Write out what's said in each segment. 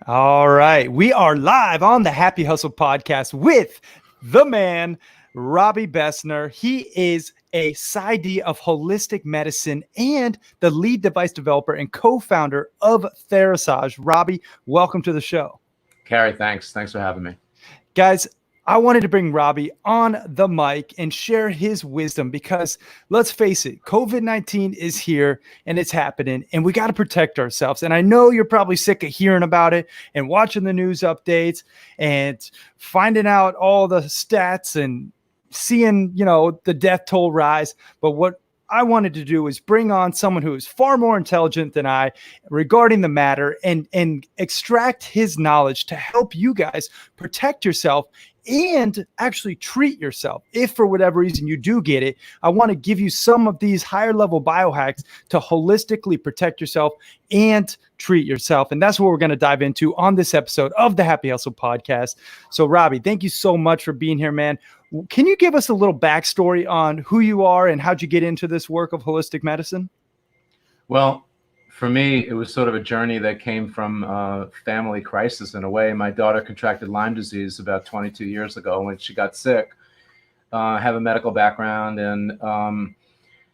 All right. We are live on the Happy Hustle podcast with the man, Robby Besner. He is a PsyD of holistic medicine and the lead device developer and co-founder of Therasage. Robby, welcome to the show. Carrie, thanks. Thanks for having me. Guys, I wanted to bring Robby on the mic and share his wisdom because let's face it, COVID-19 is here and it's happening and we got to protect ourselves. And I know you're probably sick of hearing about it and watching the news updates and finding out all the stats and seeing, the death toll rise. But what I wanted to do is bring on someone who is far more intelligent than I regarding the matter and extract his knowledge to help you guys protect yourself and actually treat yourself. If for whatever reason you do get it, I want to give you some of these higher level biohacks to holistically protect yourself and treat yourself. And that's what we're going to dive into on this episode of the Happy Hustle podcast. So Robby, thank you so much for being here, man. Can you give us a little backstory on who you are and how'd you get into this work of holistic medicine? Well, for me, it was sort of a journey that came from a family crisis in a way. My daughter contracted Lyme disease about 22 years ago when she got sick. I have a medical background, and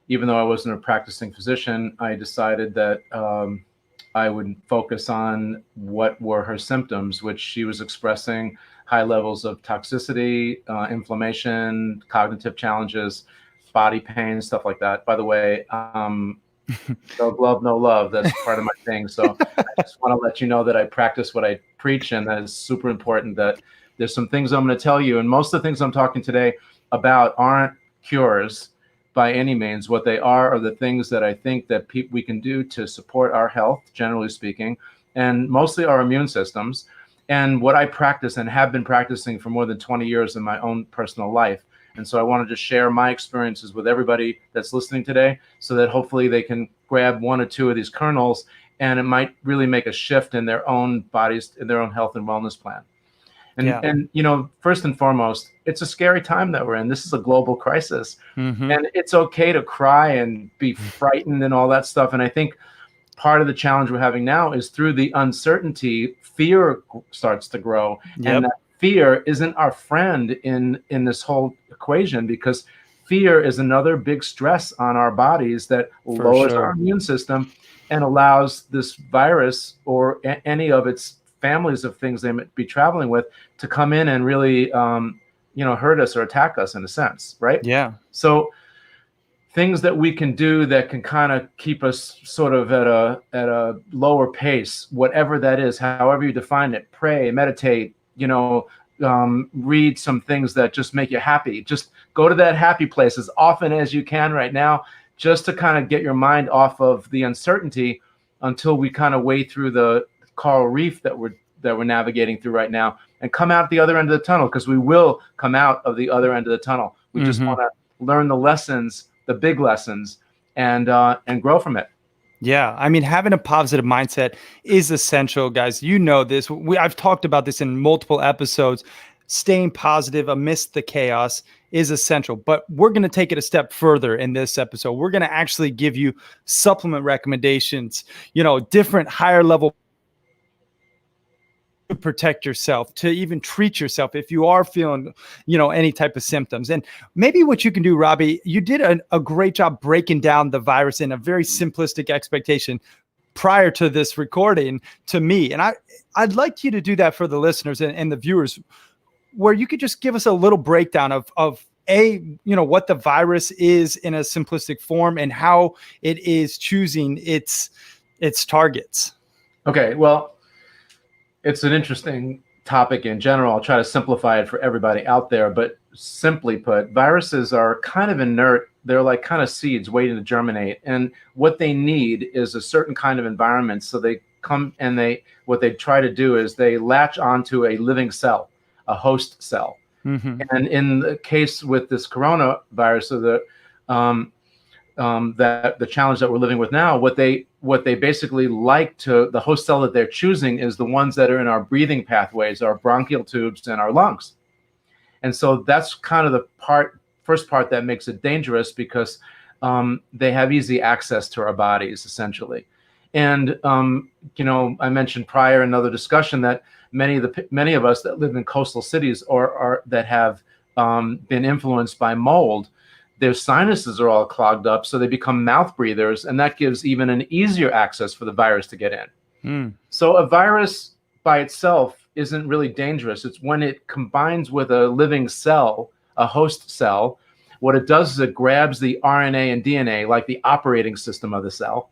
even though I wasn't a practicing physician, I decided that I would focus on what were her symptoms, which she was expressing high levels of toxicity, inflammation, cognitive challenges, body pain, stuff like that. By the way, no glove, no love. That's part of my thing. So I just want to let you know that I practice what I preach, and that is super important. That there's some things I'm going to tell you, and most of the things I'm talking today about aren't cures by any means. What they are the things that I think that we can do to support our health, generally speaking, and mostly our immune systems. And what I practice and have been practicing for more than 20 years in my own personal life. And so I wanted to share my experiences with everybody that's listening today so that hopefully they can grab one or two of these kernels and it might really make a shift in their own bodies, in their own health and wellness plan. And first and foremost, it's a scary time that we're in. This is a global crisis. Mm-hmm. And it's okay to cry and be frightened and all that stuff. And I think part of the challenge we're having now is through the uncertainty, fear starts to grow. Yep. And that fear isn't our friend in this whole equation, because fear is another big stress on our bodies that lowers our immune system and allows this virus or any of its families of things they might be traveling with to come in and really hurt us or attack us in a sense, right? Yeah. So things that we can do that can kind of keep us sort of at a lower pace, whatever that is, however you define it, pray, meditate, read some things that just make you happy. Just go to that happy place as often as you can right now, just to kind of get your mind off of the uncertainty until we kind of wade through the coral reef that we're navigating through right now and come out the other end of the tunnel, because we will come out of the other end of the tunnel. We just want to learn the lessons, the big lessons, and grow from it. Yeah. I mean, having a positive mindset is essential, guys. You know this. I've talked about this in multiple episodes. Staying positive amidst the chaos is essential, but we're going to take it a step further in this episode. We're going to actually give you supplement recommendations, different higher level to protect yourself, to even treat yourself if you are feeling, any type of symptoms. And maybe what you can do, Robby, you did a great job breaking down the virus in a very simplistic expectation prior to this recording to me. And I'd like you to do that for the listeners and the viewers, where you could just give us a little breakdown of what the virus is in a simplistic form and how it is choosing its targets. Okay, well, it's an interesting topic in general. I'll try to simplify it for everybody out there, but simply put, viruses are kind of inert. They're like kind of seeds waiting to germinate. And what they need is a certain kind of environment. So they come and what they try to do is they latch onto a living cell, a host cell. Mm-hmm. And in the case with this coronavirus, or the challenge that we're living with now, what they basically the host cell that they're choosing is the ones that are in our breathing pathways, our bronchial tubes, and our lungs. And so that's kind of the first part that makes it dangerous, because they have easy access to our bodies, essentially. And I mentioned prior in another discussion that many of us that live in coastal cities or that have been influenced by mold, their sinuses are all clogged up, so they become mouth breathers, and that gives even an easier access for the virus to get in. So a virus by itself isn't really dangerous. It's when it combines with a living cell, a host cell. What it does is it grabs the RNA and DNA, like the operating system of the cell.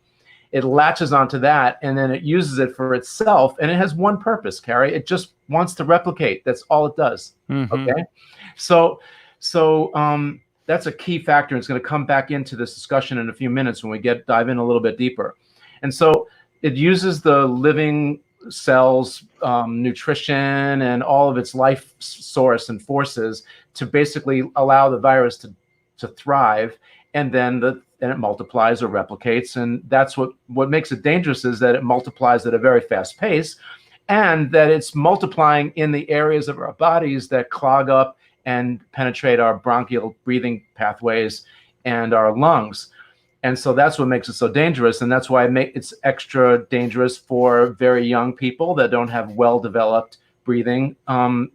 It latches onto that, and then it uses it for itself, and it has one purpose, Carrie. It just wants to replicate. That's all it does. Okay? So that's a key factor. It's going to come back into this discussion in a few minutes when we dive in a little bit deeper. And so it uses the living cells, nutrition, and all of its life source and forces to basically allow the virus to thrive, and then it multiplies or replicates. And that's what makes it dangerous, is that it multiplies at a very fast pace, and that it's multiplying in the areas of our bodies that clog up and penetrate our bronchial breathing pathways and our lungs. And so that's what makes it so dangerous. And that's why it's extra dangerous for very young people that don't have well-developed breathing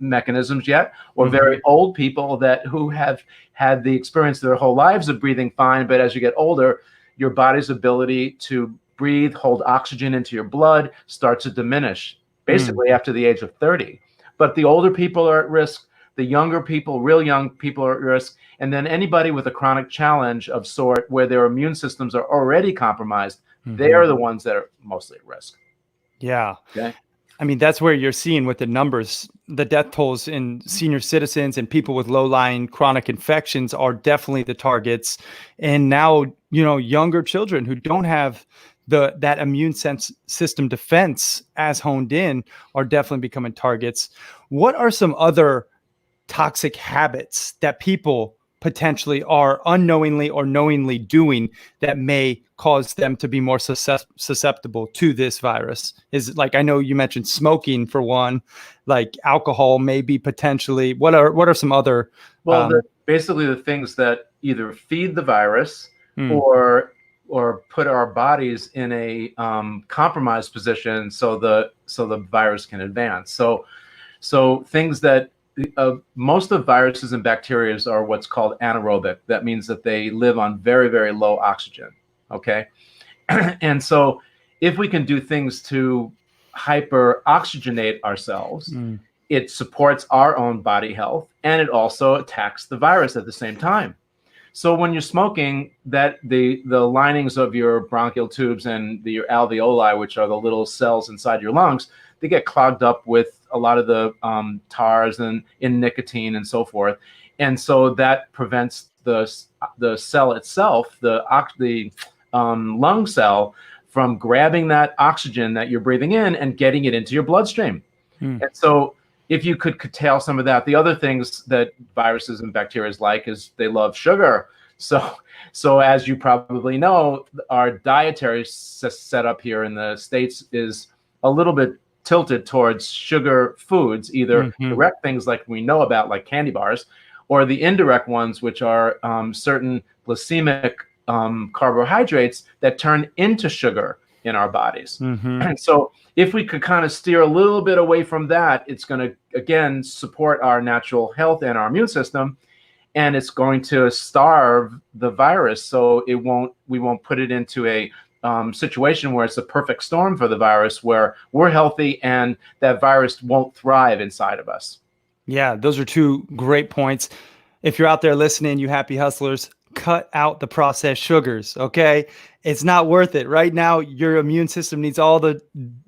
mechanisms yet, or very old people who have had the experience their whole lives of breathing fine. But as you get older, your body's ability to breathe, hold oxygen into your blood starts to diminish, basically after the age of 30. But the older people are at risk. The younger people, real young people, are at risk. And then anybody with a chronic challenge of sort where their immune systems are already compromised, they are the ones that are mostly at risk. Yeah. Okay. I mean, that's where you're seeing with the numbers, the death tolls in senior citizens and people with low-lying chronic infections are definitely the targets. And now, younger children who don't have that immune system defense as honed in are definitely becoming targets. What are some other toxic habits that people potentially are unknowingly or knowingly doing that may cause them to be more susceptible to this virus? Is it, like, I know you mentioned smoking for one, like alcohol, maybe potentially. What are some other? Well, basically the things that either feed the virus or put our bodies in a compromised position so the virus can advance. So things that most of viruses and bacteria are what's called anaerobic. That means that they live on very, very low oxygen. Okay. And so if we can do things to hyper oxygenate ourselves, it supports our own body health, and it also attacks the virus at the same time. So when you're smoking, that the linings of your bronchial tubes and your alveoli, which are the little cells inside your lungs, they get clogged up with a lot of the tars and in nicotine and so forth. And so that prevents the cell itself, the lung cell, from grabbing that oxygen that you're breathing in and getting it into your bloodstream. And so if you could curtail some of that, the other things that viruses and bacteria like is they love sugar. So as you probably know, our dietary setup here in the States is a little bit tilted towards sugar foods, either direct things like we know about, like candy bars, or the indirect ones, which are certain glycemic carbohydrates that turn into sugar in our bodies. And so if we could kind of steer a little bit away from that, it's going to, again, support our natural health and our immune system, and it's going to starve the virus. So we won't put it into a situation where it's a perfect storm for the virus, where we're healthy and that virus won't thrive inside of us. Yeah, those are two great points. If you're out there listening, you happy hustlers, cut out the processed sugars, okay? It's not worth it. Right now, your immune system needs all the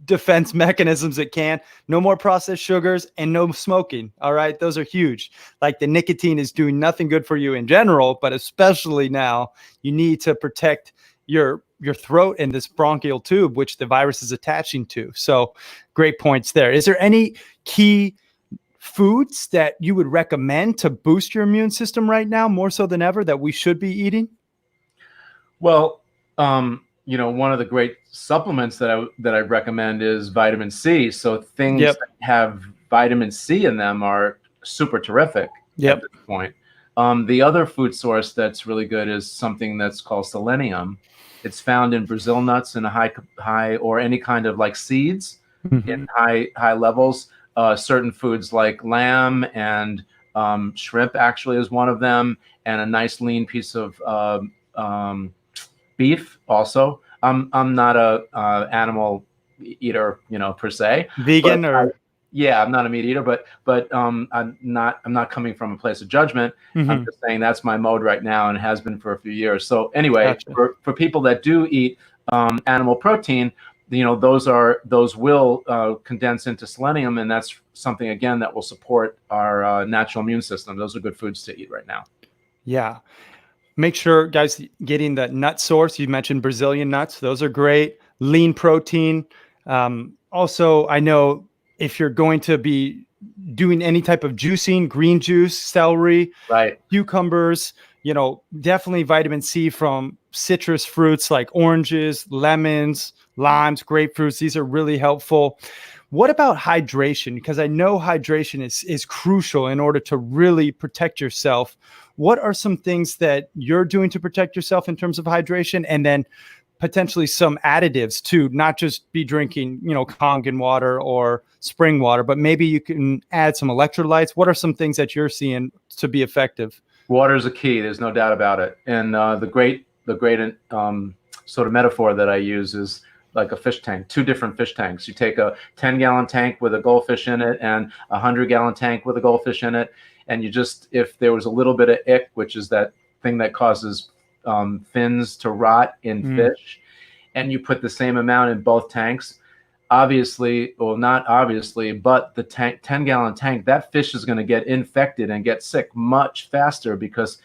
defense mechanisms it can. No more processed sugars and no smoking, all right? Those are huge. Like, the nicotine is doing nothing good for you in general, but especially now, you need to protect your throat and this bronchial tube, which the virus is attaching to. So great points there. Is there any key foods that you would recommend to boost your immune system right now, more so than ever, that we should be eating? Well, one of the great supplements that I recommend is vitamin C. So things that have vitamin C in them are super terrific at this point. The other food source that's really good is something that's called selenium. It's found in Brazil nuts in a high or any kind of like seeds in high levels. Certain foods like lamb and shrimp actually is one of them, and a nice lean piece of beef also. I'm not a animal eater, per se. Vegan or Yeah, I'm not a meat eater, but I'm not coming from a place of judgment. I'm just saying that's my mode right now and has been for a few years. So anyway, Gotcha. for people that do eat animal protein, those will condense into selenium, and that's something again that will support our natural immune system. Those are good foods to eat right now. Yeah. Make sure, guys, getting the nut source. You mentioned Brazilian nuts. Those are great. Lean protein. Also, I know if you're going to be doing any type of juicing, green juice, celery, Right. cucumbers, definitely vitamin C from citrus fruits like oranges, lemons, limes, grapefruits. These are really helpful. What about hydration? Because I know hydration is crucial in order to really protect yourself. What are some things that you're doing to protect yourself in terms of hydration? And then potentially some additives too, not just be drinking, Kangen water or spring water, but maybe you can add some electrolytes. What are some things that you're seeing to be effective? Water is a key. There's no doubt about it. And the great sort of metaphor that I use is like a fish tank, two different fish tanks. You take a 10-gallon tank with a goldfish in it and a 100-gallon tank with a goldfish in it. And if there was a little bit of ick, which is that thing that causes fins to rot in fish, and you put the same amount in both tanks, obviously, well, not obviously, but the 10-gallon tank, that fish is going to get infected and get sick much faster because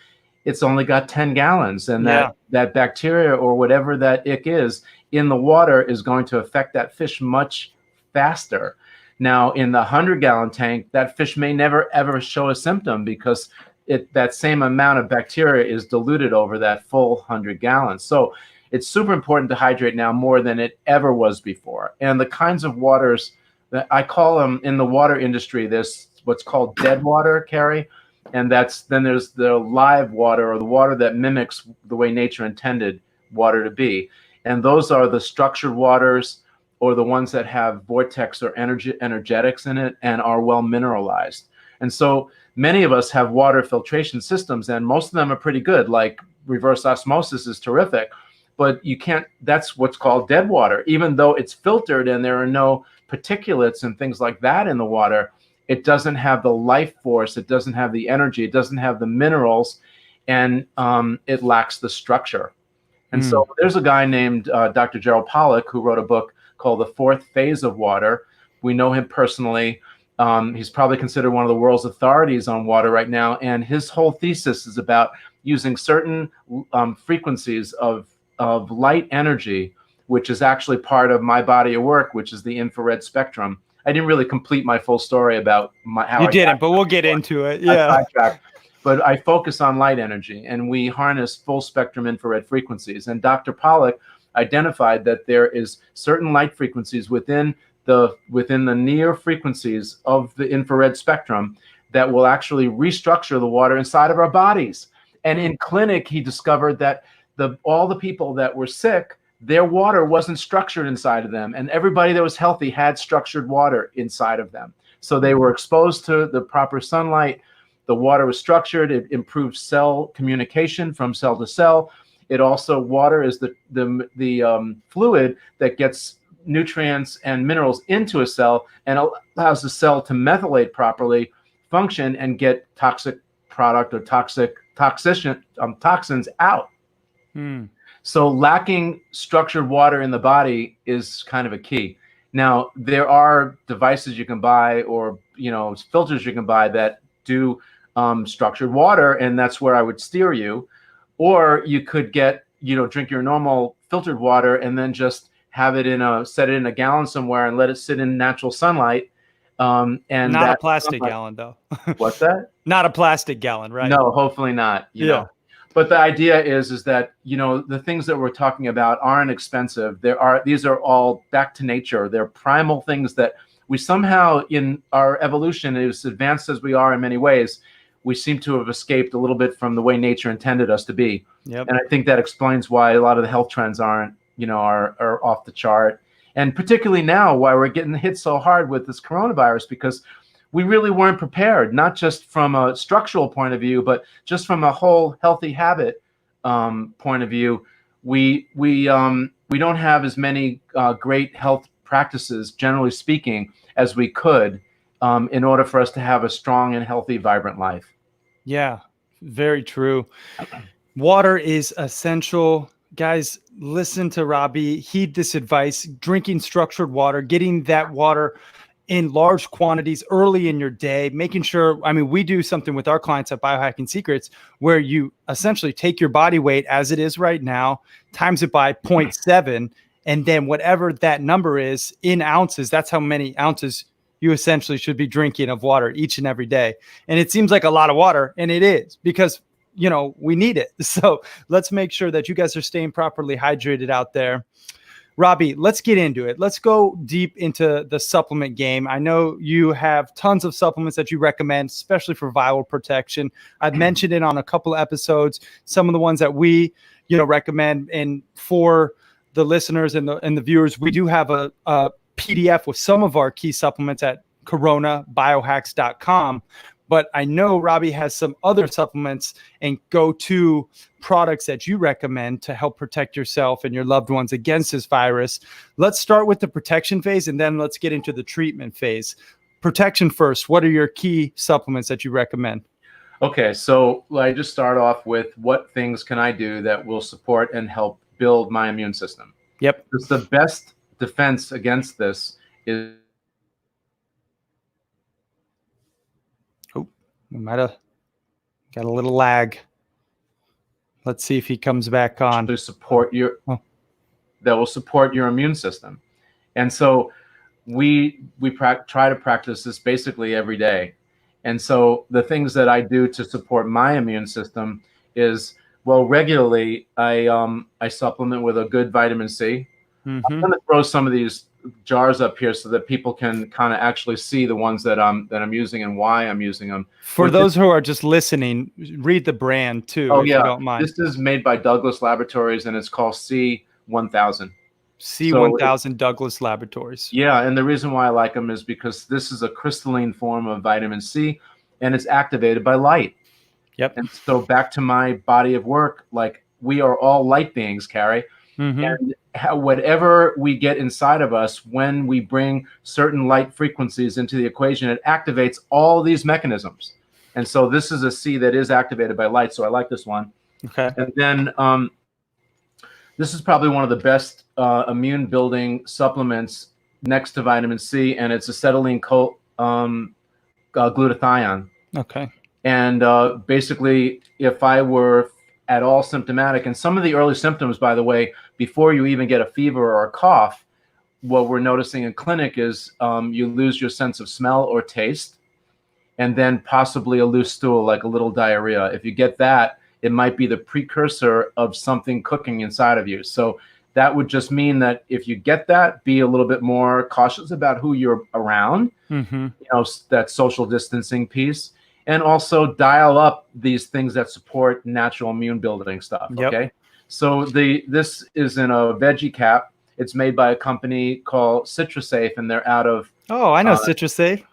it's only got 10 gallons. And that bacteria or whatever that ick is in the water is going to affect that fish much faster. Now, in the 100-gallon tank, that fish may never, ever show a symptom because that same amount of bacteria is diluted over that full 100 gallons. So it's super important to hydrate now more than it ever was before. And the kinds of waters that I call them in the water industry, there's what's called dead water, Carrie. And then there's the live water, or the water that mimics the way nature intended water to be. And those are the structured waters, or the ones that have vortex or energetics in it and are well mineralized. And so many of us have water filtration systems, and most of them are pretty good. Like reverse osmosis is terrific, but that's what's called dead water. Even though it's filtered and there are no particulates and things like that in the water, it doesn't have the life force, it doesn't have the energy, it doesn't have the minerals, and it lacks the structure. And so there's a guy named Dr. Gerald Pollack who wrote a book called The Fourth Phase of Water. We know him personally. He's probably considered one of the world's authorities on water right now. And his whole thesis is about using certain frequencies of light energy, which is actually part of my body of work, which is the infrared spectrum. I didn't really complete my full story about how you didn't, but we'll get into it. Yeah. But I focus on light energy, and we harness full spectrum infrared frequencies. And Dr. Pollack identified that there is certain light frequencies within the near frequencies of the infrared spectrum that will actually restructure the water inside of our bodies. And in clinic, he discovered that all the people that were sick, their water wasn't structured inside of them, and everybody that was healthy had structured water inside of them. So they were exposed to the proper sunlight. The water was structured. It improved cell communication from cell to cell. It also, water is the fluid that gets nutrients and minerals into a cell and allows the cell to methylate properly, function, and get toxic product or toxins out. So lacking structured water in the body is kind of a key. Now, there are devices you can buy, or filters you can buy that do structured water, and that's where I would steer you. Or you could drink your normal filtered water and then just have it set it in a gallon somewhere and let it sit in natural sunlight. And not a plastic gallon, though. What's that? Not a plastic gallon, right? No, hopefully not. You know. But the idea is that the things that we're talking about aren't expensive. These are all back to nature. They're primal things that we somehow, in our evolution, as advanced as we are in many ways, we seem to have escaped a little bit from the way nature intended us to be. Yep. And I think that explains why a lot of the health trends are off the chart. And particularly now, why we're getting hit so hard with this coronavirus, because we really weren't prepared, not just from a structural point of view, but just from a whole healthy habit point of view. We don't have as many great health practices, generally speaking, as we could in order for us to have a strong and healthy, vibrant life. Yeah, very true. Water is essential. Guys, listen to Robby. Heed this advice. Drinking structured water, getting that water in large quantities early in your day, making sure, I mean, we do something with our clients at Biohacking Secrets where you essentially take your body weight as it is right now, times it by 0.7, and then whatever that number is in ounces, that's how many ounces you essentially should be drinking of water each and every day. And it seems like a lot of water, and it is, because we need it. So let's make sure that you guys are staying properly hydrated out there. Robby, let's get into it. Let's go deep into the supplement game. I know you have tons of supplements that you recommend, especially for viral protection. I've mentioned it on a couple of episodes, some of the ones that we, recommend. And for the listeners and the viewers, we do have a PDF with some of our key supplements at coronabiohacks.com. But I know Robby has some other supplements and go-to products that you recommend to help protect yourself and your loved ones against this virus. Let's start with the protection phase, and then let's get into the treatment phase. Protection first. What are your key supplements that you recommend? Okay, so I just start off with what things can I do that will support and help build my immune system? Yep. Because the best defense against this is... We might have got a little lag. Let's see if he comes back on. That will support your immune system. And so we try to practice this basically every day. And so the things that I do to support my immune system is, well, regularly I supplement with a good vitamin C. I'm going to throw some of these jars up here so that people can kind of actually see the ones that I'm using and why I'm using them. For those who are just listening, read the brand too, if you don't mind. This is made by Douglas Laboratories, and it's called C1000. C1000 Douglas Laboratories. Yeah, and the reason why I like them is because this is a crystalline form of vitamin C, and it's activated by light. Yep. And so back to my body of work, like, we are all light beings, Carrie. And whatever we get inside of us, when we bring certain light frequencies into the equation, it activates all these mechanisms. And so this is a C that is activated by light. So I like this one. Okay. And then this is probably one of the best immune building supplements next to vitamin C, and it's acetylene glutathione. Okay. And basically, if I were at all symptomatic, and some of the early symptoms, by the way, before you even get a fever or a cough, what we're noticing in clinic is you lose your sense of smell or taste, and then possibly a loose stool, like a little diarrhea. If you get that, it might be the precursor of something cooking inside of you. So that would just mean that if you get that, be a little bit more cautious about who you're around, that social distancing piece. And also dial up these things that support natural immune building stuff. Yep. Okay. So this is in a veggie cap. It's made by a company called CitraSafe, and they're out of... Oh, I know CitraSafe.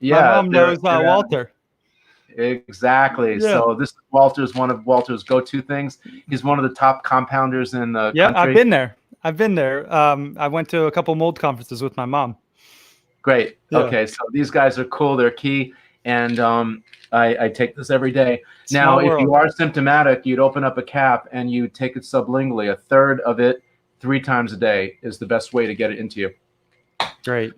Yeah. My mom knows Walter. Exactly. Yeah. So this is one of Walter's go-to things. He's one of the top compounders in the country. I've been there. I went to a couple mold conferences with my mom. Great. Yeah. Okay. So these guys are cool. They're key. And I take this every day. Now, if you are symptomatic, you'd open up a cap and you take it sublingually. A third of it 3 times a day is the best way to get it into you. Great.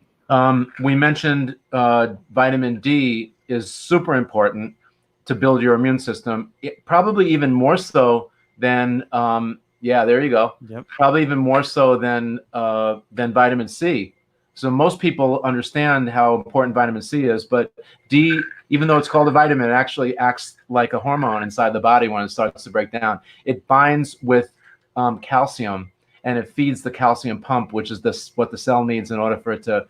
We mentioned vitamin D is super important to build your immune system. Probably even more so than, there you go. Yep. Probably even more so than vitamin C. So most people understand how important vitamin C is, but D, even though it's called a vitamin, it actually acts like a hormone inside the body when it starts to break down. It binds with calcium, and it feeds the calcium pump, which is what the cell needs in order for it to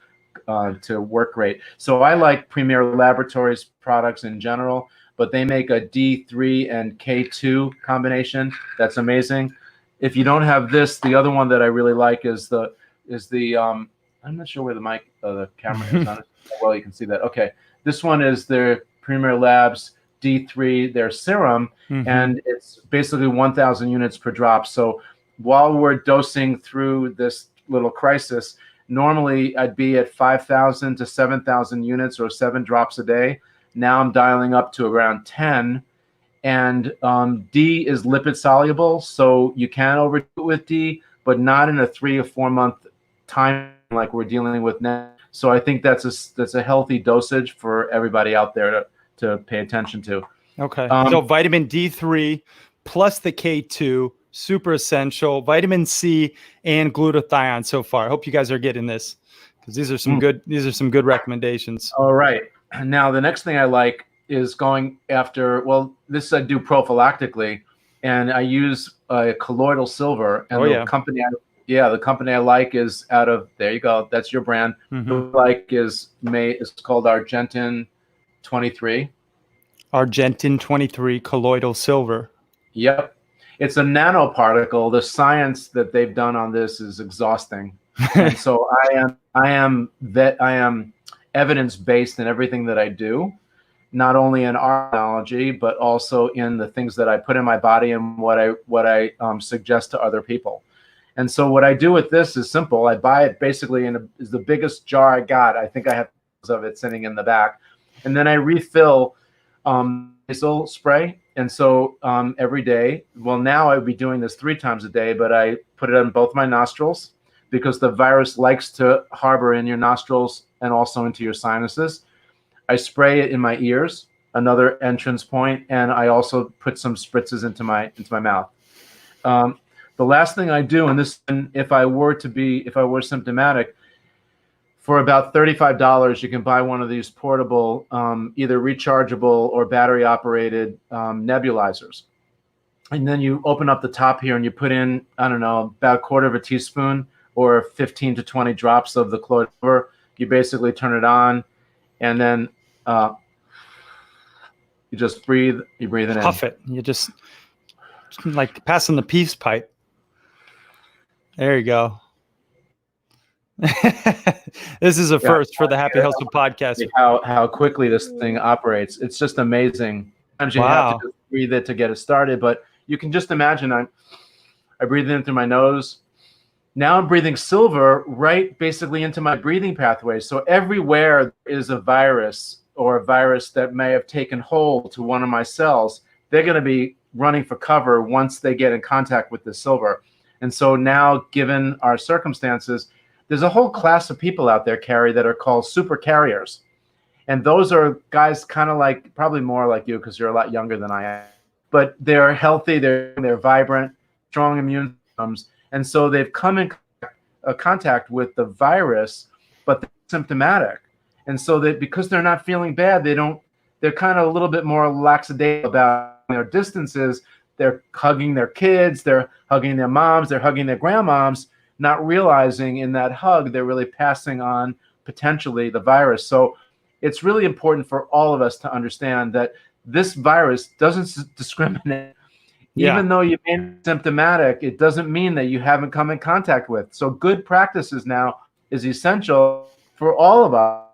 work great. So I like Premier Laboratories products in general. but they make a D3 and K2 combination that's amazing. If you don't have this, the other one that I really like is the I'm not sure where the camera is on it. Well, you can see that. Okay, this one is their Premier Labs D3, their serum, and it's basically 1,000 units per drop. So while we're dosing through this little crisis, normally I'd be at 5,000 to 7,000 units or 7 drops a day. Now I'm dialing up to around 10. And D is lipid soluble, so you can overdo it with D, but not in a 3 or 4 month time like we're dealing with now. So I think that's a healthy dosage for everybody out there to pay attention to. Okay. So vitamin D3 plus the K2, super essential. Vitamin C and glutathione so far. I hope you guys are getting this, because these are some good recommendations. All right. Now the next thing I like is going after, well, this I do prophylactically, and I use colloidal silver. And the company I like is out of, there you go, that's your brand. The like is called Argentin 23. Argentin 23 colloidal silver. Yep. It's a nanoparticle. The science that they've done on this is exhausting. And so I am evidence-based in everything that I do, not only in our biology, but also in the things that I put in my body and what I suggest to other people. And so what I do with this is simple. I buy it basically is the biggest jar I got. I think I have of it sitting in the back. And then I refill nasal spray. And so every day, well, now I would be doing this 3 times a day, but I put it on both my nostrils because the virus likes to harbor in your nostrils and also into your sinuses. I spray it in my ears, another entrance point, and I also put some spritzes into my mouth. The last thing I do, and if I were symptomatic, for about $35, you can buy one of these portable, either rechargeable or battery-operated nebulizers. And then you open up the top here and you put in, I don't know, about 1/4 teaspoon or 15 to 20 drops of the colloidal silver. You basically turn it on, and then you just breathe. You breathe it in. Puff it. You just like passing the peace pipe. There you go. This is a first for the Happy Hustle podcast. How quickly this thing operates. It's just amazing. Sometimes you have to just breathe it to get it started, but you can just imagine I breathe in through my nose. Now I'm breathing silver right basically into my breathing pathway. So everywhere there is a virus or a virus that may have taken hold to one of my cells, they're going to be running for cover once they get in contact with the silver. And so now, given our circumstances, there's a whole class of people out there, Carrie, that are called super carriers. And those are guys kind of like, probably more like you because you're a lot younger than I am. But they're healthy, they're vibrant, strong immune systems. And so they've come in contact with the virus, but they're symptomatic. And so that because they're not feeling bad, they're kind of a little bit more lackadaisical about their distances. They're hugging their kids, they're hugging their moms, they're hugging their grandmoms, not realizing in that hug they're really passing on potentially the virus. So it's really important for all of us to understand that this virus doesn't discriminate. Even though you may be symptomatic, it doesn't mean that you haven't come in contact with. So good practices now is essential for all of us,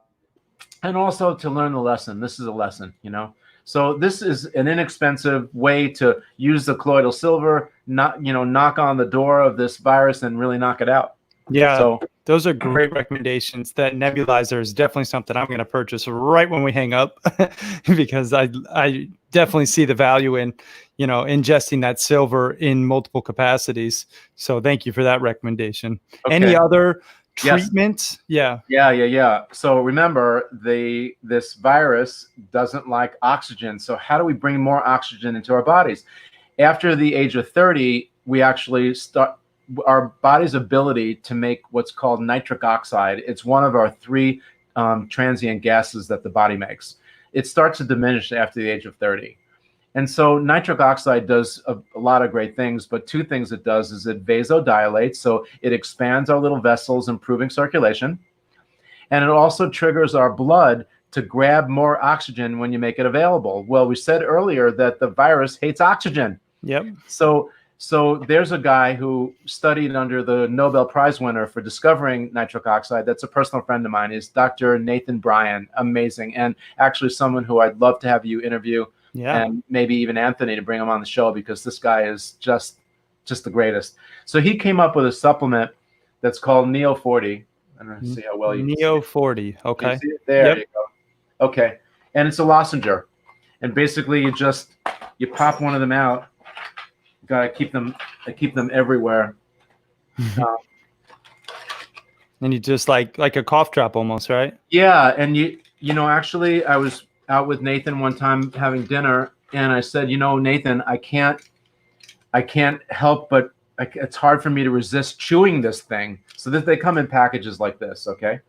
and also to learn the lesson. This is a lesson, you know. So this is an inexpensive way to use the colloidal silver, knock on the door of this virus and really knock it out. Yeah, so those are great recommendations. That nebulizer is definitely something I'm going to purchase right when we hang up because I definitely see the value in, ingesting that silver in multiple capacities. So thank you for that recommendation. Okay. Any other treatments? Yes. Yeah. So remember, this virus doesn't like oxygen. So how do we bring more oxygen into our bodies? After the age of 30, we actually start our body's ability to make what's called nitric oxide. It's one of our 3 transient gases that the body makes. It starts to diminish after the age of 30. And so nitric oxide does a lot of great things, but 2 things it does is it vasodilates, so it expands our little vessels, improving circulation. And it also triggers our blood to grab more oxygen when you make it available. Well, we said earlier that the virus hates oxygen. Yep. So there's a guy who studied under the Nobel Prize winner for discovering nitric oxide. That's a personal friend of mine. Is Dr. Nathan Bryan. Amazing. And actually someone who I'd love to have you interview. Yeah. And maybe even Anthony to bring him on the show, because this guy is just the greatest. So he came up with a supplement that's called Neo 40. I don't know, see how well you can Neo see it. 40. Okay. You see it? There Yep. you go. Okay. And it's a lozenger. And basically you pop one of them out. I keep them everywhere. And you just like a cough drop almost, right? Yeah, and actually, I was out with Nathan one time having dinner, and I said, Nathan, I can't help but it's hard for me to resist chewing this thing. So that they come in packages like this, okay?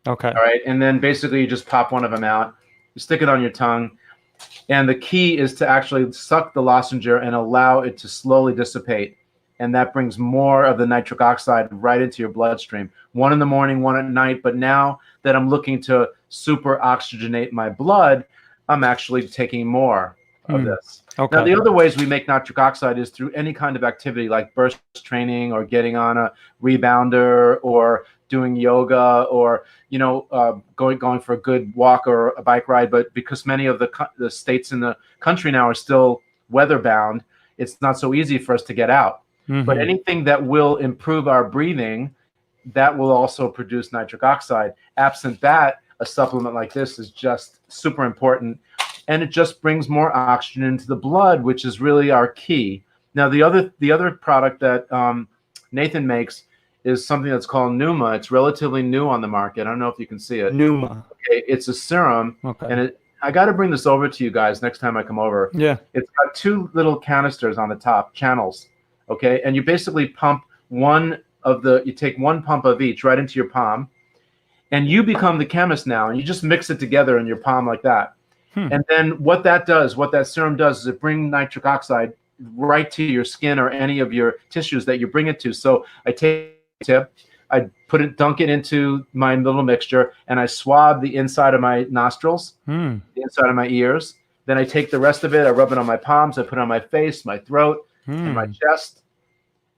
Okay. All right, and then basically you just pop one of them out, you stick it on your tongue. And the key is to actually suck the lozenger and allow it to slowly dissipate. And that brings more of the nitric oxide right into your bloodstream. One in the morning, one at night. But now that I'm looking to super oxygenate my blood, I'm actually taking more of this. Okay. Now, the other ways we make nitric oxide is through any kind of activity like burst training or getting on a rebounder or doing yoga or going for a good walk or a bike ride. But because many of the states in the country now are still weather bound, it's not so easy for us to get out. But anything that will improve our breathing, that will also produce nitric oxide. Absent that, a supplement like this is just super important, and it just brings more oxygen into the blood, which is really our key. Now, the other product that Nathan makes is something that's called Pneuma. It's relatively new on the market. I don't know if you can see it. Pneuma. Okay, it's a serum, and I got to bring this over to you guys next time I come over. Yeah. It's got two little canisters on the top, channels, okay? And you basically you take one pump of each right into your palm, and you become the chemist now, and you just mix it together in your palm like that. And then what that serum does is it brings nitric oxide right to your skin or any of your tissues that you bring it to. So I take a tip, I dunk it into my little mixture, and I swab the inside of my nostrils, the inside of my ears. Then I take the rest of it, I rub it on my palms, I put it on my face, my throat, and my chest.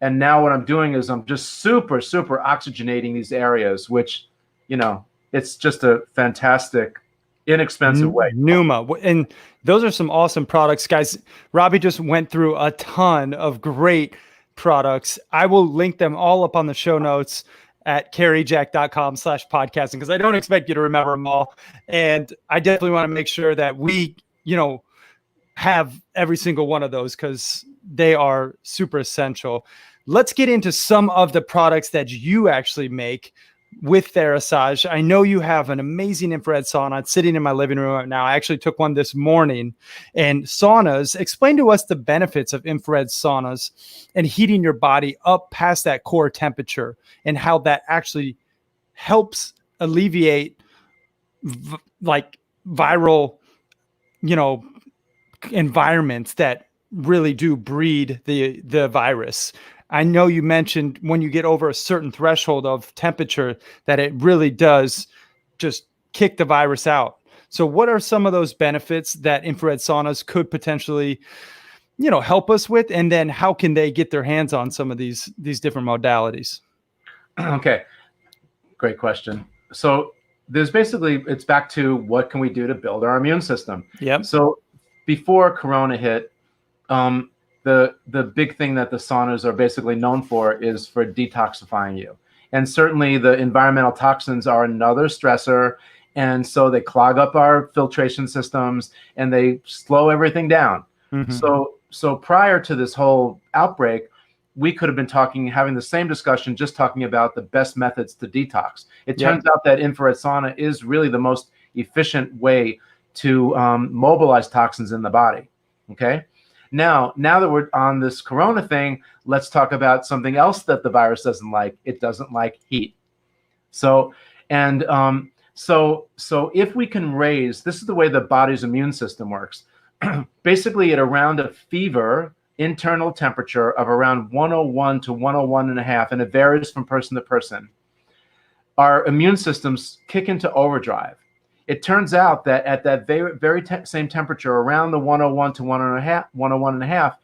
And now what I'm doing is I'm just super, super oxygenating these areas, which, it's just a fantastic, inexpensive way. Pneuma. And those are some awesome products, guys. Robby just went through a ton of great products. I will link them all up on the show notes at carryjack.com/podcasting, because I don't expect you to remember them all. And I definitely want to make sure that we, have every single one of those, because they are super essential. Let's get into some of the products that you actually make with Therasage. I know you have an amazing infrared sauna. It's sitting in my living room right now. I actually took one this morning. And saunas, explain to us the benefits of infrared saunas and heating your body up past that core temperature, and how that actually helps alleviate viral, environments that really do breed the virus. I know you mentioned when you get over a certain threshold of temperature that it really does just kick the virus out. So what are some of those benefits that infrared saunas could potentially, help us with? And then how can they get their hands on some of these different modalities? Okay. Great question. So there's it's back to what can we do to build our immune system? Yep. So before Corona hit, the big thing that the saunas are basically known for is for detoxifying you. And certainly the environmental toxins are another stressor. And so they clog up our filtration systems and they slow everything down. So prior to this whole outbreak, we could have been having the same discussion, just talking about the best methods to detox. It turns out that infrared sauna is really the most efficient way to mobilize toxins in the body. Okay. Now that we're on this Corona thing, let's talk about something else that the virus doesn't like. It doesn't like heat. So if we can raise, this is the way the body's immune system works. Basically, at around a fever internal temperature of around 101 to 101.5, and it varies from person to person, our immune systems kick into overdrive. It turns out that at that very same temperature, around the 101 to 101 and a half,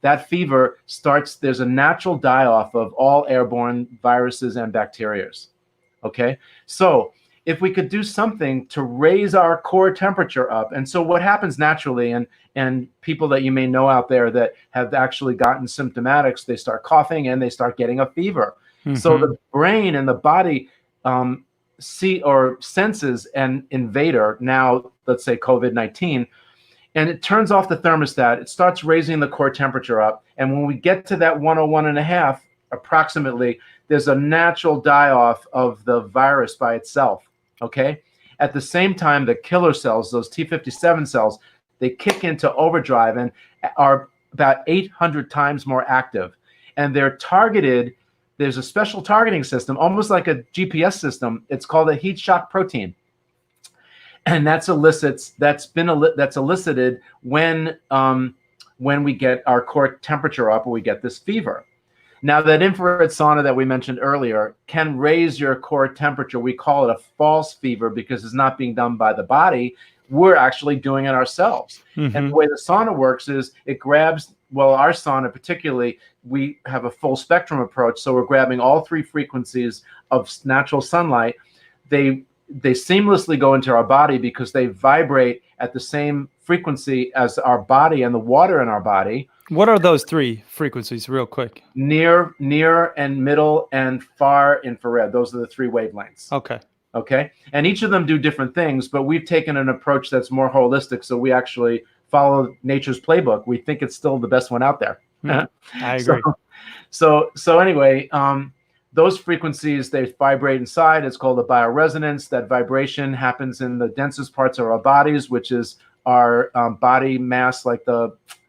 that fever starts, there's a natural die-off of all airborne viruses and bacteria. Okay, so if we could do something to raise our core temperature up, and so what happens naturally, and people that you may know out there that have actually gotten symptomatics, they start coughing and they start getting a fever. So the brain and the body see or senses an invader, now let's say COVID-19, and it turns off the thermostat. It starts raising the core temperature up, and when we get to that 101 and a half approximately, there's a natural die-off of the virus by itself. Okay, at the same time, the killer cells, those T57 cells, they kick into overdrive and are about 800 times more active, and they're targeted. There's a special targeting system, almost like a GPS system. It's called a heat shock protein, and that's elicited when we get our core temperature up, or we get this fever. Now, that infrared sauna that we mentioned earlier can raise your core temperature. We call it a false fever because it's not being done by the body. We're actually doing it ourselves. And the way the sauna works is it grabs, well, our sauna particularly, we have a full spectrum approach. So we're grabbing all three frequencies of natural sunlight. They seamlessly go into our body because they vibrate at the same frequency as our body and the water in our body. What are those three frequencies, real quick? Near and middle and far infrared. Those are the three wavelengths. Okay. And each of them do different things, but we've taken an approach that's more holistic. So we actually follow nature's playbook. We think it's still the best one out there. I agree. So anyway, those frequencies, they vibrate inside. It's called a bioresonance. That vibration happens in the densest parts of our bodies, which is our body mass, like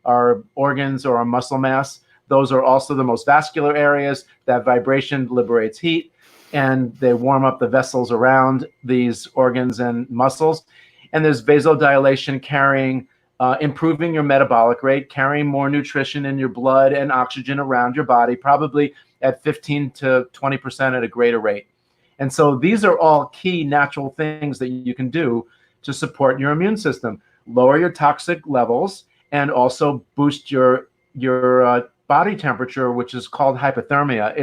our organs or our muscle mass. Those are also the most vascular areas. That vibration liberates heat, and they warm up the vessels around these organs and muscles. And there's vasodilation, carrying, improving your metabolic rate, carrying more nutrition in your blood and oxygen around your body, probably at 15 to 20% at a greater rate. And so these are all key natural things that you can do to support your immune system, lower your toxic levels, and also boost your body temperature, which is called hypothermia.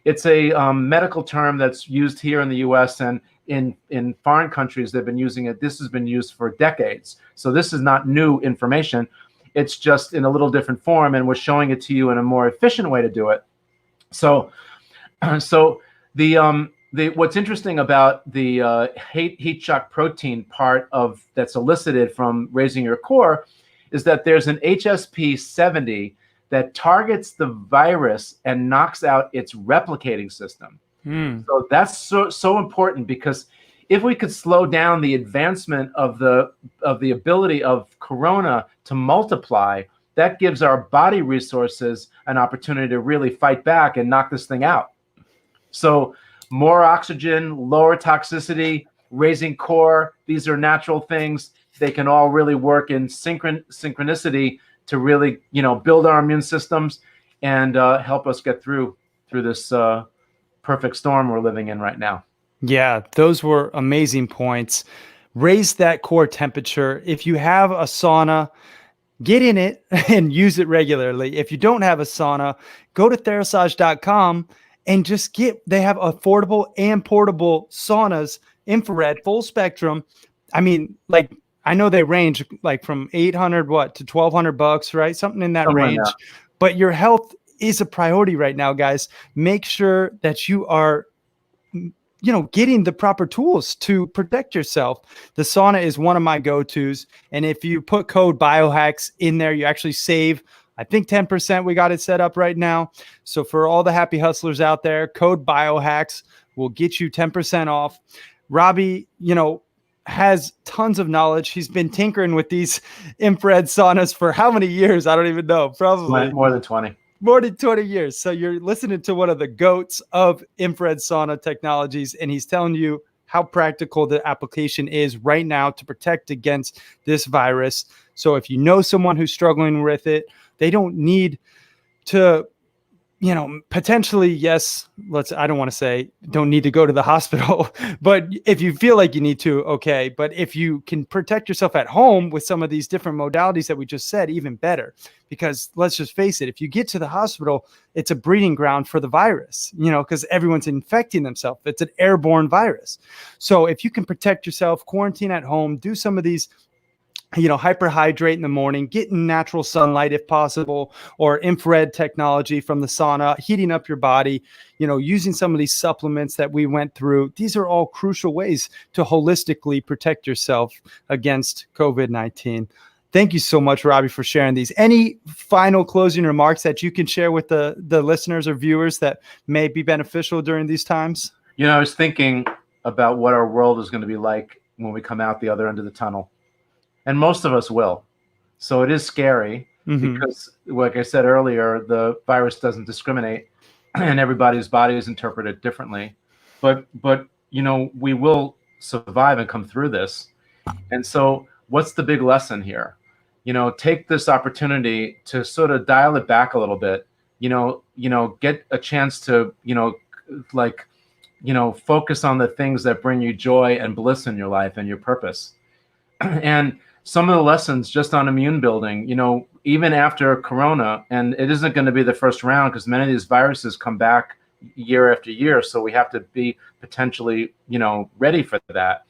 It's a medical term that's used here in the U.S. and in foreign countries. They've been using it. This has been used for decades. So this is not new information. It's just in a little different form, and we're showing it to you in a more efficient way to do it. So what's interesting about the heat shock protein part of that's elicited from raising your core is that there's an HSP70 that targets the virus and knocks out its replicating system. So that's so important, because if we could slow down the advancement of the ability of corona to multiply, that gives our body resources an opportunity to really fight back and knock this thing out. So more oxygen, lower toxicity, raising core, these are natural things. They can all really work in synchronicity to really, build our immune systems and help us get through this perfect storm we're living in right now. Yeah, those were amazing points. Raise that core temperature. If you have a sauna, get in it and use it regularly. If you don't have a sauna, go to Therasage.com and just they have affordable and portable saunas, infrared, full spectrum. I mean, I know they range from $800 to $1,200, right? Something in that range. Like that. But your health is a priority right now, guys. Make sure that you are, getting the proper tools to protect yourself. The sauna is one of my go-tos. And if you put code biohacks in there, you actually save, I think 10%. We got it set up right now. So for all the happy hustlers out there, code biohacks will get you 10% off. Robby, has tons of knowledge. He's been tinkering with these infrared saunas for how many years? I don't even know. Probably more than 20. More than 20 years. So you're listening to one of the goats of infrared sauna technologies, and he's telling you how practical the application is right now to protect against this virus. So if you know someone who's struggling with it, they don't need to potentially, yes, I don't want to say don't need to go to the hospital, but if you feel like you need to, okay. But if you can protect yourself at home with some of these different modalities that we just said, even better, because let's just face it, if you get to the hospital, it's a breeding ground for the virus, because everyone's infecting themselves. It's an airborne virus. So if you can protect yourself, quarantine at home, do some of these hyperhydrate in the morning, get in natural sunlight if possible, or infrared technology from the sauna, heating up your body, using some of these supplements that we went through. These are all crucial ways to holistically protect yourself against COVID-19. Thank you so much, Robby, for sharing these. Any final closing remarks that you can share with the listeners or viewers that may be beneficial during these times? I was thinking about what our world is going to be like when we come out the other end of the tunnel. And most of us will. So it is scary because, like I said earlier, the virus doesn't discriminate and everybody's bodies interpret it differently. But we will survive and come through this. And so what's the big lesson here? Take this opportunity to sort of dial it back a little bit, get a chance to, focus on the things that bring you joy and bliss in your life and your purpose. And some of the lessons just on immune building, even after Corona, and it isn't going to be the first round because many of these viruses come back year after year. So we have to be potentially, ready for that.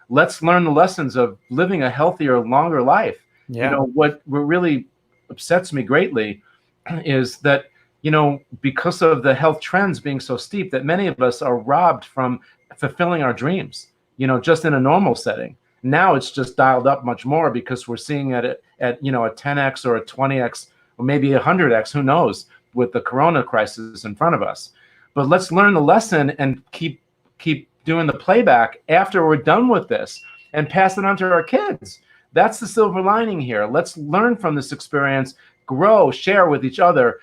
Let's learn the lessons of living a healthier, longer life. Yeah. What really upsets me greatly is that, because of the health trends being so steep, that many of us are robbed from fulfilling our dreams, just in a normal setting. Now it's just dialed up much more because we're seeing it at a 10x or a 20x or maybe a 100x, who knows, with the Corona crisis in front of us. But let's learn the lesson and keep doing the playback after we're done with this and pass it on to our kids. That's the silver lining here. Let's learn from this experience, grow, share with each other,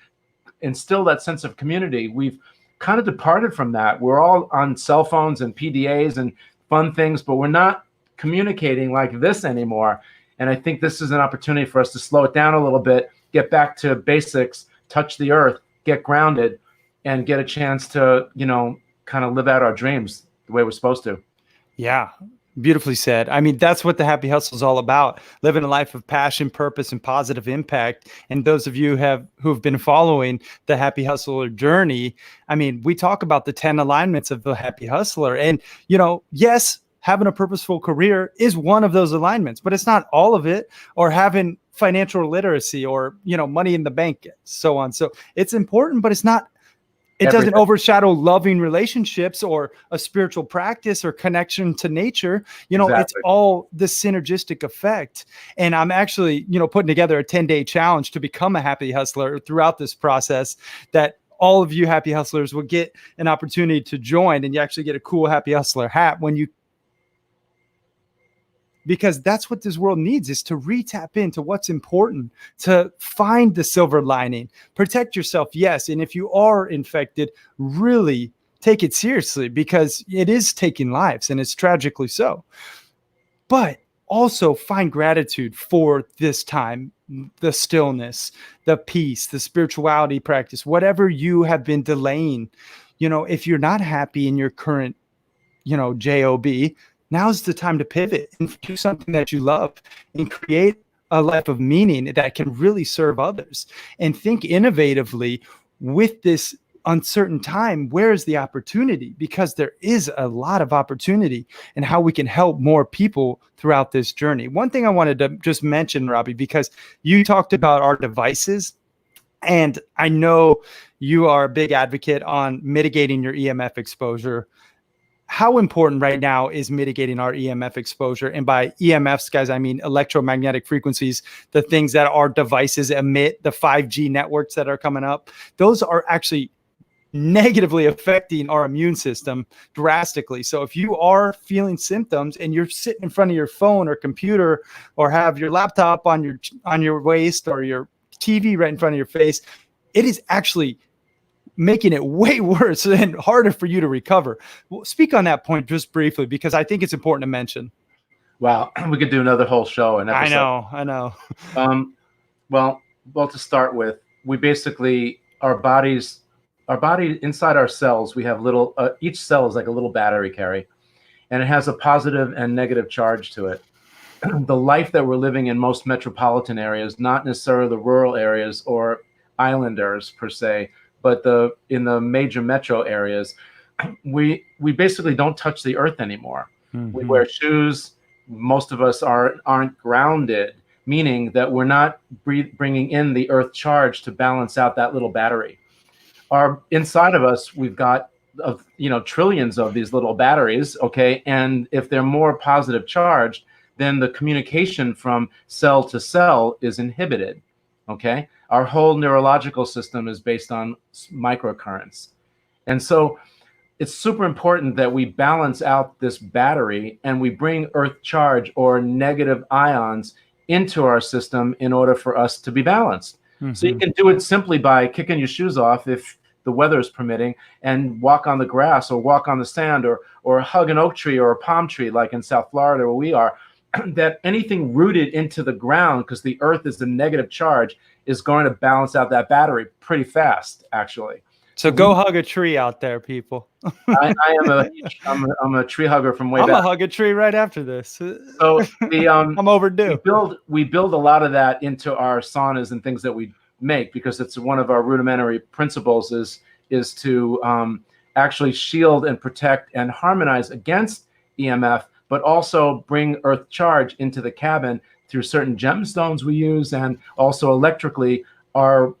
instill that sense of community. We've kind of departed from that. We're all on cell phones and PDAs and fun things, but we're not communicating like this anymore. And I think this is an opportunity for us to slow it down a little bit, get back to basics, touch the earth, get grounded, and get a chance to, kind of live out our dreams the way we're supposed to. Yeah. Beautifully said. I mean, that's what the Happy Hustle is all about. Living a life of passion, purpose, and positive impact. And those of you who have been following the Happy Hustler journey, I mean, we talk about the 10 alignments of the Happy Hustler. And, yes, having a purposeful career is one of those alignments, but it's not all of it, or having financial literacy or, money in the bank, so on. So it's important, but it's not. It doesn't overshadow loving relationships or a spiritual practice or connection to nature. Exactly. It's all the synergistic effect. And I'm actually, putting together a 10-day challenge to become a Happy Hustler throughout this process that all of you Happy Hustlers will get an opportunity to join, and you actually get a cool Happy Hustler hat because that's what this world needs, is to re-tap into what's important, to find the silver lining, protect yourself. Yes. And if you are infected, really take it seriously, because it is taking lives, and it's tragically so. But also find gratitude for this time, the stillness, the peace, the spirituality practice, whatever you have been delaying. If you're not happy in your current, job, now's the time to pivot and do something that you love and create a life of meaning that can really serve others, and think innovatively with this uncertain time. Where is the opportunity? Because there is a lot of opportunity in how we can help more people throughout this journey. One thing I wanted to just mention, Robby, because you talked about our devices, and I know you are a big advocate on mitigating your EMF exposure. How important right now is mitigating our EMF exposure? And by EMFs, guys, I mean electromagnetic frequencies, the things that our devices emit, the 5G networks that are coming up. Those are actually negatively affecting our immune system drastically. So if you are feeling symptoms and you're sitting in front of your phone or computer, or have your laptop on your waist, or your TV right in front of your face, it is actually making it way worse and harder for you to recover. Well, speak on that point just briefly, because I think it's important to mention. Wow, we could do another whole show. And I know. Well, to start with, we basically, our bodies body, inside our cells, we have little, each cell is like a little battery, Carrie, and it has a positive and negative charge to it. The life that we're living in most metropolitan areas, not necessarily the rural areas or islanders per se, but in the major metro areas, we basically don't touch the earth anymore. We wear shoes. Most of us aren't grounded, meaning that we're not bringing in the earth charge to balance out that little battery. Inside of us, we've got trillions of these little batteries, okay? And if they're more positive charged, then the communication from cell to cell is inhibited, okay? Our whole neurological system is based on microcurrents. And so it's super important that we balance out this battery and we bring earth charge or negative ions into our system in order for us to be balanced. So you can do it simply by kicking your shoes off if the weather is permitting, and walk on the grass or walk on the sand or hug an oak tree or a palm tree like in South Florida where we are. That anything rooted into the ground, because the earth is the negative charge, is going to balance out that battery pretty fast, actually. So go hug a tree out there, people. I'm a tree hugger from way back. I'm gonna hug a tree right after this. So I'm overdue. We build a lot of that into our saunas and things that we make, because it's one of our rudimentary principles is to actually shield and protect and harmonize against EMF, but also bring earth charge into the cabin through certain gemstones we use, and also electrically our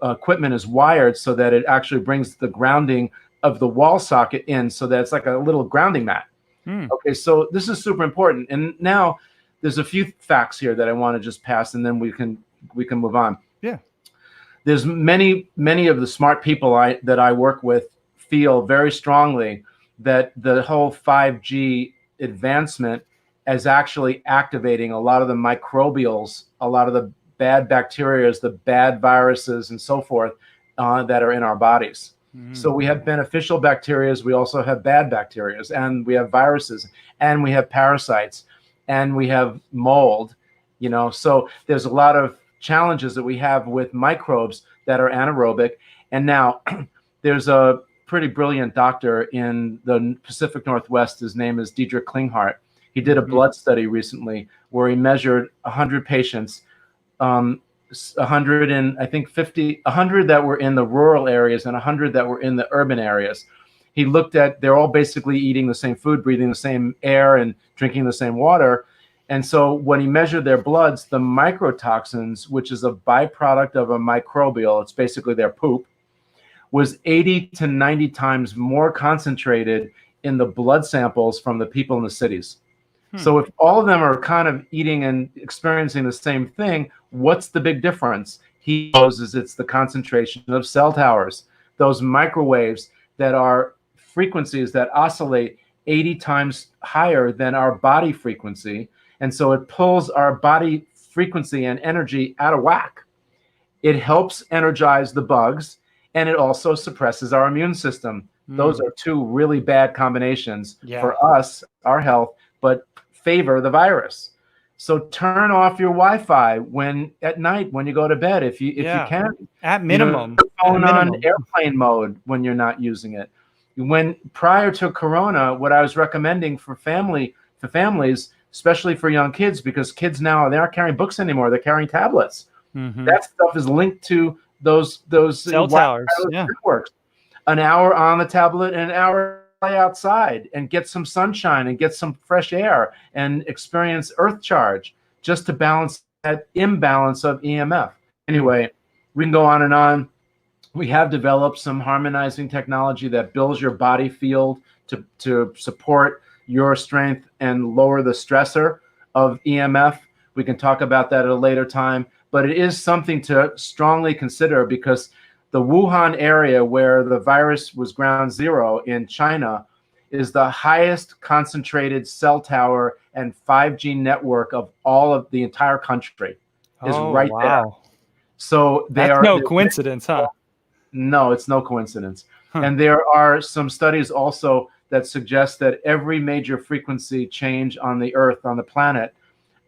equipment is wired so that it actually brings the grounding of the wall socket in, so that it's like a little grounding mat. Okay, so this is super important. And now there's a few facts here that I want to just pass, and then we can move on. Yeah. There's many of the smart people that I work with feel very strongly that the whole 5G advancement is actually activating a lot of the microbials, a lot of the bad bacteria, the bad viruses, and so forth that are in our bodies. So we have beneficial bacteria, we also have bad bacteria, and we have viruses, and we have parasites, and we have mold. So there's a lot of challenges that we have with microbes that are anaerobic. And now there's a pretty brilliant doctor in the Pacific Northwest. His name is Diedrich Klinghardt. He did a blood study recently where he measured 100 patients, 100 and I think 100 that were in the rural areas and 100 that were in the urban areas. He looked at, they're all basically eating the same food, breathing the same air, and drinking the same water. And so when he measured their bloods, the microtoxins, which is a byproduct of a microbial, it's basically their poop, was 80 to 90 times more concentrated in the blood samples from the people in the cities. So if all of them are kind of eating and experiencing the same thing, what's the big difference? He knows it's the concentration of cell towers, those microwaves that are frequencies that oscillate 80 times higher than our body frequency. And so it pulls our body frequency and energy out of whack. It helps energize the bugs, and it also suppresses our immune system. Those are two really bad combinations for us, our health, but favor the virus. So turn off your Wi-Fi at night when you go to bed, if you can. At minimum. Phone on airplane mode when you're not using it. When prior to Corona, what I was recommending for families, especially for young kids, because kids now, they aren't carrying books anymore, they're carrying tablets. That stuff is linked to those cell towers networks. An hour on the tablet and an hour outside, and get some sunshine and get some fresh air and experience earth charge, just to balance that imbalance of EMF. Anyway, we can go on and on. We have developed some harmonizing technology that builds your body field to support your strength and lower the stressor of EMF. We can talk about that at a later time, but it is something to strongly consider, because the Wuhan area, where the virus was ground zero in China, is the highest concentrated cell tower and 5G network of all of the entire country. There. So that's no coincidence, huh? No, it's no coincidence. And there are some studies also that suggest that every major frequency change on the Earth, on the planet,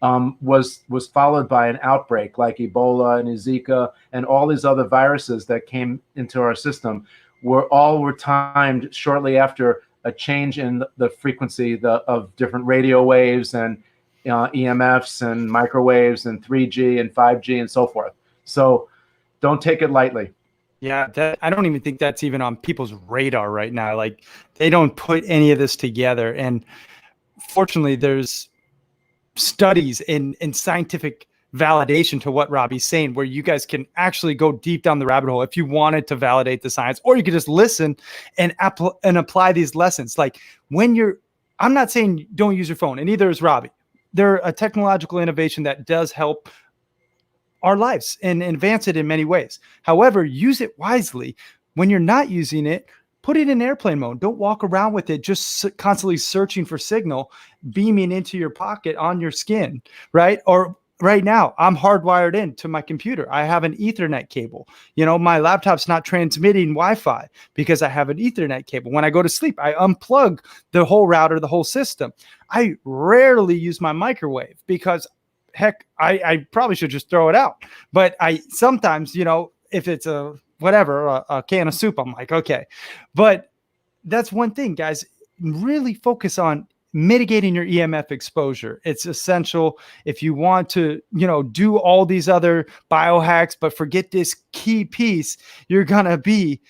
was followed by an outbreak, like Ebola and Zika and all these other viruses that came into our system, were timed shortly after a change in the frequency of different radio waves and EMFs and microwaves and 3G and 5G and so forth. So don't take it lightly. Yeah, I don't even think that's even on people's radar right now. Like, they don't put any of this together. And fortunately, there's studies and scientific validation to what Robby's saying, where you guys can actually go deep down the rabbit hole if you wanted to validate the science, or you could just listen and apply these lessons. Like, I'm not saying don't use your phone, and neither is Robby. They're a technological innovation that does help our lives and advance it in many ways. However, use it wisely. When you're not using it, put it in airplane mode. Don't walk around with it just constantly searching for signal beaming into your pocket on your skin, right? Or right now, I'm hardwired into my computer. I have an Ethernet cable. My laptop's not transmitting Wi-Fi because I have an Ethernet cable. When I go to sleep, I unplug the whole router, the whole system. I rarely use my microwave because, heck, I probably should just throw it out. But I sometimes, if it's a can of soup, I'm like, okay. But that's one thing, guys. Really focus on mitigating your EMF exposure. It's essential if you want to, do all these other biohacks, but forget this key piece, you're going to be,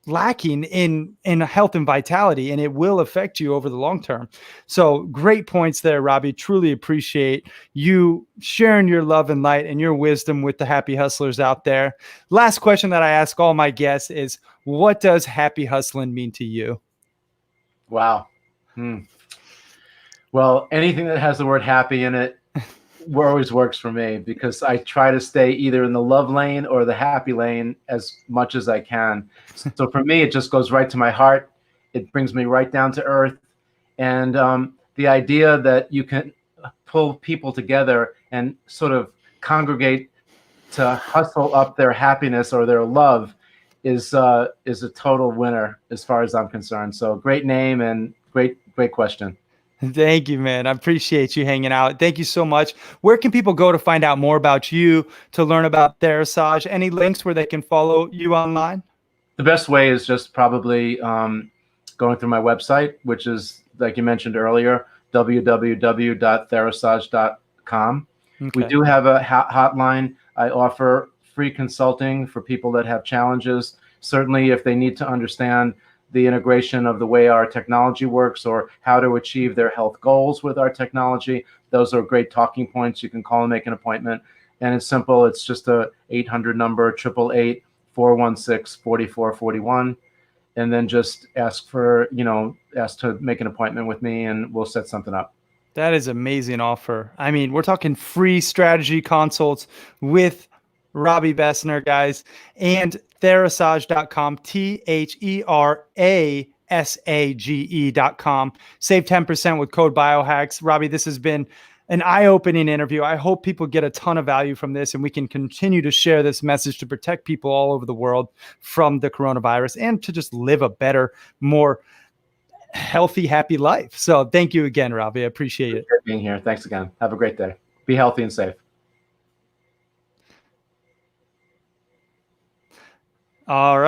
lacking in health and vitality, and it will affect you over the long term. So great points there, Robby. Truly appreciate you sharing your love and light and your wisdom with the happy hustlers out there. Last question that I ask all my guests is, what does happy hustling mean to you? Wow. Well, anything that has the word happy in it always works for me, because I try to stay either in the love lane or the happy lane as much as I can. So for me, it just goes right to my heart. It brings me right down to earth. And the idea that you can pull people together and sort of congregate to hustle up their happiness or their love is a total winner as far as I'm concerned. So great name and great question. Thank you, man. I appreciate you hanging out. Thank you so much. Where can people go to find out more about you, to learn about Therasage? Any links where they can follow you online? The best way is just probably going through my website, which is, like you mentioned earlier, www.therasage.com. Okay. We do have a hotline. I offer free consulting for people that have challenges. Certainly, if they need to understand the integration of the way our technology works or how to achieve their health goals with our technology, those are great talking points. You can call and make an appointment. And it's simple. It's just a 800 number, 888-416-4441. And then just ask to make an appointment with me, and we'll set something up. That is an amazing offer. I mean, we're talking free strategy consults with Robby Besner, guys, and Therasage.com, THERASAGE.com. Save 10% with code biohacks. Robby, this has been an eye-opening interview. I hope people get a ton of value from this, and we can continue to share this message to protect people all over the world from the coronavirus and to just live a better, more healthy, happy life. So thank you again, Robby. I appreciate it. Being here. Thanks again. Have a great day. Be healthy and safe. All right.